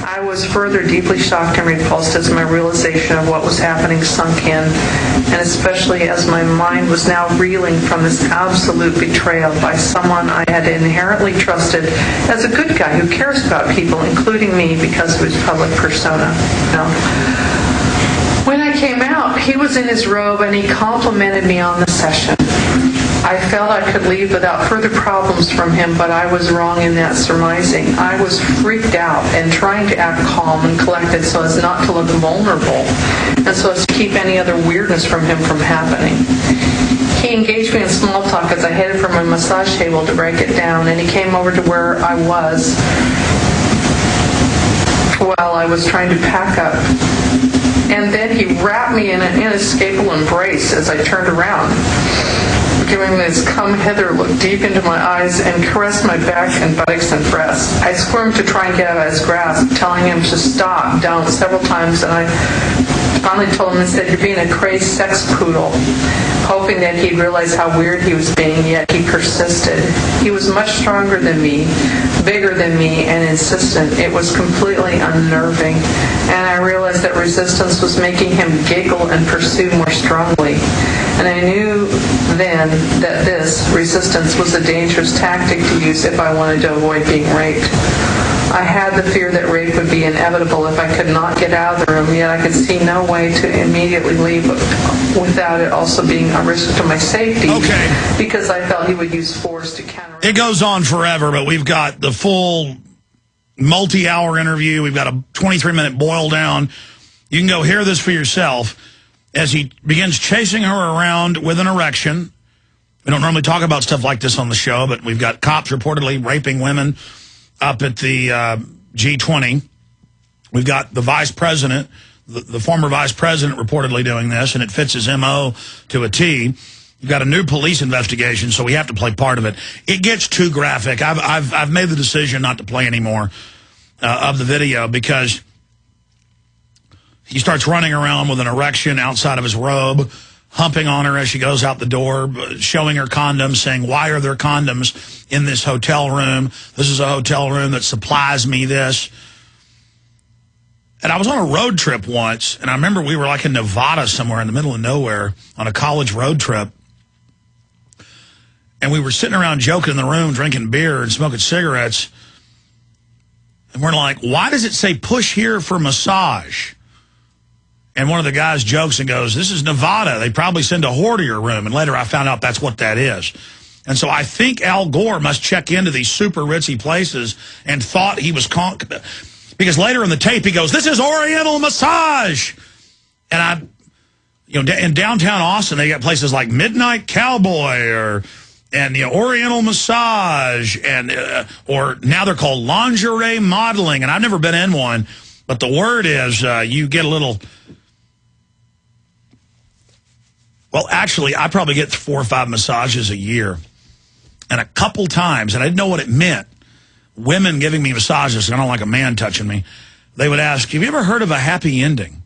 I was further deeply shocked and repulsed as my realization of what was happening sunk in, and especially as my mind was now reeling from this absolute betrayal by someone I had inherently trusted as a good guy who cares about people, including me, because of his public persona. When I came out, he was in his robe and he complimented me on the session. I felt I could leave without further problems from him, but I was wrong in that surmising. I was freaked out and trying to act calm and collected so as not to look vulnerable and so as to keep any other weirdness from him from happening. He engaged me in small talk as I headed for my massage table to break it down, and he came over to where I was while I was trying to pack up. And then he wrapped me in an inescapable embrace as I turned around, giving this come hither look deep into my eyes, and caressed my back and buttocks and breasts. I squirmed to try and get out of his grasp, telling him to stop, don't, several times, and I finally told him instead, "You're being a crazed sex poodle," hoping that he'd realize how weird he was being, yet he persisted. He was much stronger than me, bigger than me, and insistent. It was completely unnerving, and I realized that resistance was making him giggle and pursue more strongly. And I knew then that this resistance was a dangerous tactic to use if I wanted to avoid being raped. I had the fear that rape would be inevitable if I could not get out of the room, yet I could see no way to immediately leave without it also being a risk to my safety, because I felt he would use force to counter. It goes on forever, but we've got the full multi-hour interview. We've got a 23-minute boil down. You can go hear this for yourself as he begins chasing her around with an erection. We don't normally talk about stuff like this on the show, but we've got cops reportedly raping women up at the G20. We've got the vice president, the former vice president reportedly doing this, and it fits his M.O. to a T. You've got a new police investigation, so we have to play part of it. It gets too graphic. I've made the decision not to play any more of the video because he starts running around with an erection outside of his robe, humping on her as she goes out the door, showing her condoms, saying, "Why are there condoms in this hotel room? This is a hotel room that supplies me this." And I was on a road trip once, and I remember we were like in Nevada somewhere in the middle of nowhere on a college road trip. And we were sitting around joking in the room, drinking beer and smoking cigarettes. And we're like, "Why does it say push here for massage?" And one of the guys jokes and goes, "This is Nevada. They probably send a whore to your room." And later I found out that's what that is. And so I think Al Gore must check into these super ritzy places and thought he was... because later in the tape he goes, "This is Oriental massage." And in downtown Austin, they got places like Midnight Cowboy and Oriental massage, and or now they're called lingerie modeling. And I've never been in one, but the word is you get a little... Well, actually, I probably get 4 or 5 massages a year. And a couple times, and I didn't know what it meant, women giving me massages, I don't like a man touching me, they would ask, "Have you ever heard of a happy ending?"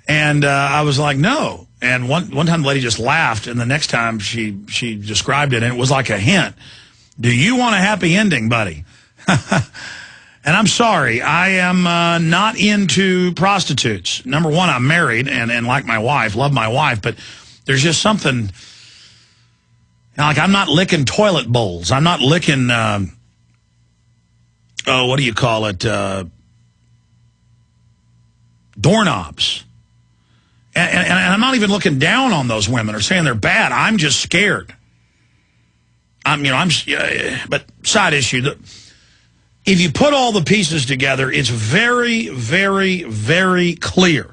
And I was like, "No." And one time the lady just laughed, and the next time she described it, and it was like a hint. "Do you want a happy ending, buddy?" And I'm sorry, I am not into prostitutes. Number one, I'm married and like my wife, love my wife, but there's just something, like I'm not licking toilet bowls. I'm not licking, what do you call it, doorknobs. And I'm not even looking down on those women or saying they're bad. I'm just scared. But side issue, if you put all the pieces together, it's very, very, very clear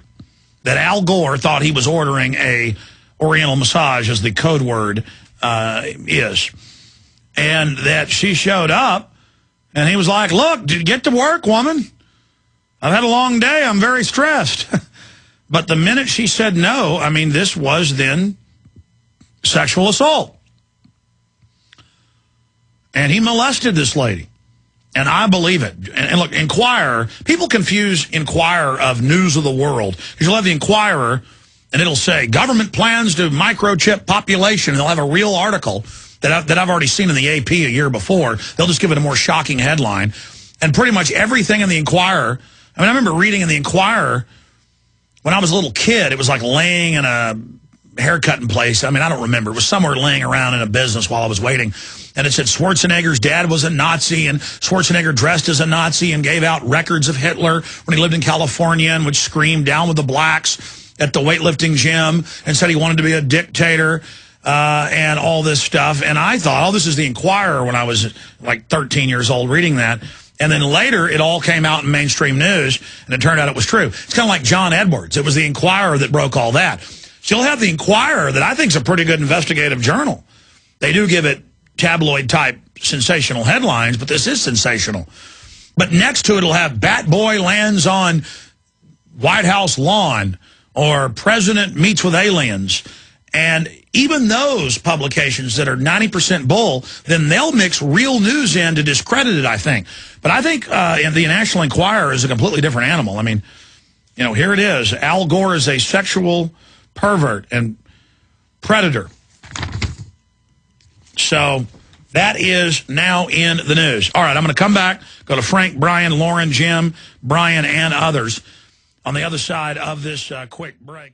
that Al Gore thought he was ordering a Oriental massage, as the code word is, and that she showed up, and he was like, "Look, get to work, woman. I've had a long day. I'm very stressed." But the minute she said no, this was then sexual assault. And he molested this lady. And I believe it. And look, Enquirer, people confuse Enquirer of News of the World. Because you'll have the Enquirer, and it'll say, "Government plans to microchip population." And they'll have a real article that I've already seen in the AP a year before. They'll just give it a more shocking headline. And pretty much everything in the Enquirer I mean, I remember reading in the Enquirer when I was a little kid. It was like laying in a haircutting place. I mean, I don't remember. It was somewhere laying around in a business while I was waiting. And it said Schwarzenegger's dad was a Nazi, and Schwarzenegger dressed as a Nazi and gave out records of Hitler when he lived in California and would scream down with the blacks at the weightlifting gym and said he wanted to be a dictator and all this stuff. And I thought, oh, this is the Enquirer when I was like 13 years old reading that. And then later, it all came out in mainstream news, and it turned out it was true. It's kind of like John Edwards. It was the Enquirer that broke all that. Still have the Enquirer that I think is a pretty good investigative journal. They do give it tabloid-type sensational headlines, but this is sensational. But next to it, it'll have Bat Boy lands on White House lawn, or President meets with aliens. And even those publications that are 90% bull, then they'll mix real news in to discredit it, I think. But I think the National Enquirer is a completely different animal. I mean, you know, here it is. Al Gore is a sexual pervert and predator. So that is now in the news. All right, I'm going to come back, go to Frank, Brian, Lauren, Jim, Brian, and others on the other side of this quick break.